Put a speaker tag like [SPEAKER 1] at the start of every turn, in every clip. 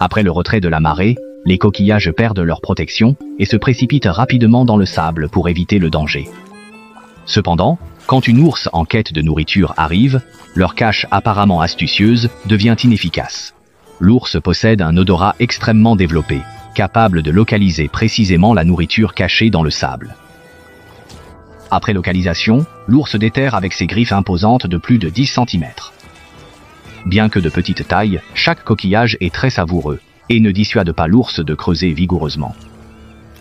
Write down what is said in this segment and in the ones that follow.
[SPEAKER 1] Après le retrait de la marée, les coquillages perdent leur protection et se précipitent rapidement dans le sable pour éviter le danger. Cependant, quand une ours en quête de nourriture arrive, leur cache apparemment astucieuse devient inefficace. L'ours possède un odorat extrêmement développé, capable de localiser précisément la nourriture cachée dans le sable. Après localisation, l'ours déterre avec ses griffes imposantes de plus de 10 cm. Bien que de petite taille, chaque coquillage est très savoureux et ne dissuade pas l'ours de creuser vigoureusement.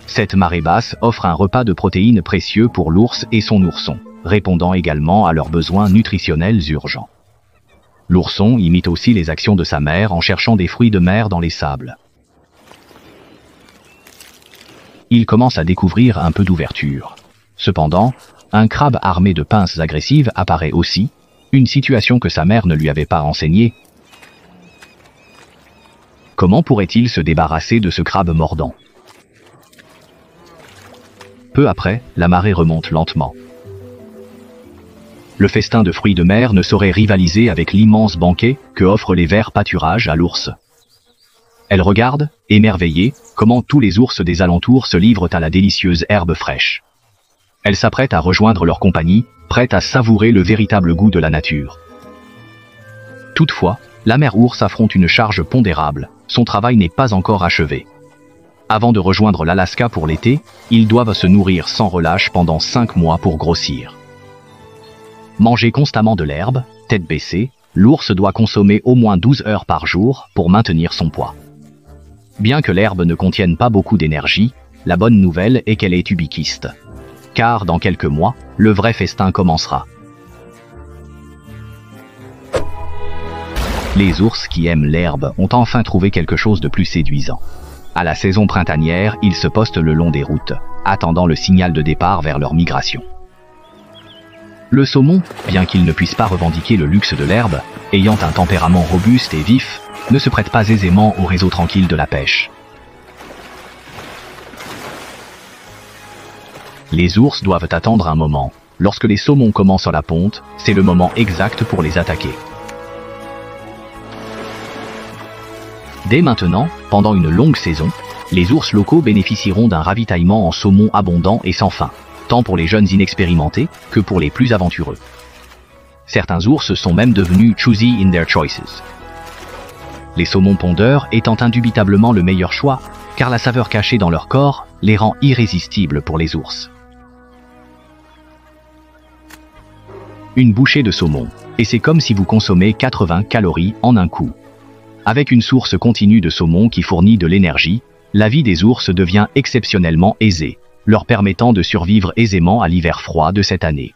[SPEAKER 1] Cette marée basse offre un repas de protéines précieux pour l'ours et son ourson, répondant également à leurs besoins nutritionnels urgents. L'ourson imite aussi les actions de sa mère en cherchant des fruits de mer dans les sables. Il commence à découvrir un peu d'ouverture. Cependant, un crabe armé de pinces agressives apparaît aussi, une situation que sa mère ne lui avait pas enseignée. Comment pourrait-il se débarrasser de ce crabe mordant? Peu après, la marée remonte lentement. Le festin de fruits de mer ne saurait rivaliser avec l'immense banquet que offrent les verts pâturages à l'ours. Elle regarde, émerveillée, comment tous les ours des alentours se livrent à la délicieuse herbe fraîche. Elle s'apprête à rejoindre leur compagnie, prête à savourer le véritable goût de la nature. Toutefois, la mère ours affronte une charge pondérable, son travail n'est pas encore achevé. Avant de rejoindre l'Alaska pour l'été, ils doivent se nourrir sans relâche pendant 5 mois pour grossir. Manger constamment de l'herbe, tête baissée, l'ours doit consommer au moins 12 heures par jour pour maintenir son poids. Bien que l'herbe ne contienne pas beaucoup d'énergie, la bonne nouvelle est qu'elle est ubiquiste. Car dans quelques mois, le vrai festin commencera. Les ours qui aiment l'herbe ont enfin trouvé quelque chose de plus séduisant. À la saison printanière, ils se postent le long des routes, attendant le signal de départ vers leur migration. Le saumon, bien qu'il ne puisse pas revendiquer le luxe de l'herbe, ayant un tempérament robuste et vif, ne se prête pas aisément au réseau tranquille de la pêche. Les ours doivent attendre un moment. Lorsque les saumons commencent à la ponte, c'est le moment exact pour les attaquer. Dès maintenant, pendant une longue saison, les ours locaux bénéficieront d'un ravitaillement en saumon abondant et sans fin, tant pour les jeunes inexpérimentés que pour les plus aventureux. Certains ours sont même devenus choosy in their choices. Les saumons pondeurs étant indubitablement le meilleur choix, car la saveur cachée dans leur corps les rend irrésistibles pour les ours. Une bouchée de saumon, et c'est comme si vous consommez 80 calories en un coup. Avec une source continue de saumon qui fournit de l'énergie, la vie des ours devient exceptionnellement aisée, leur permettant de survivre aisément à l'hiver froid de cette année.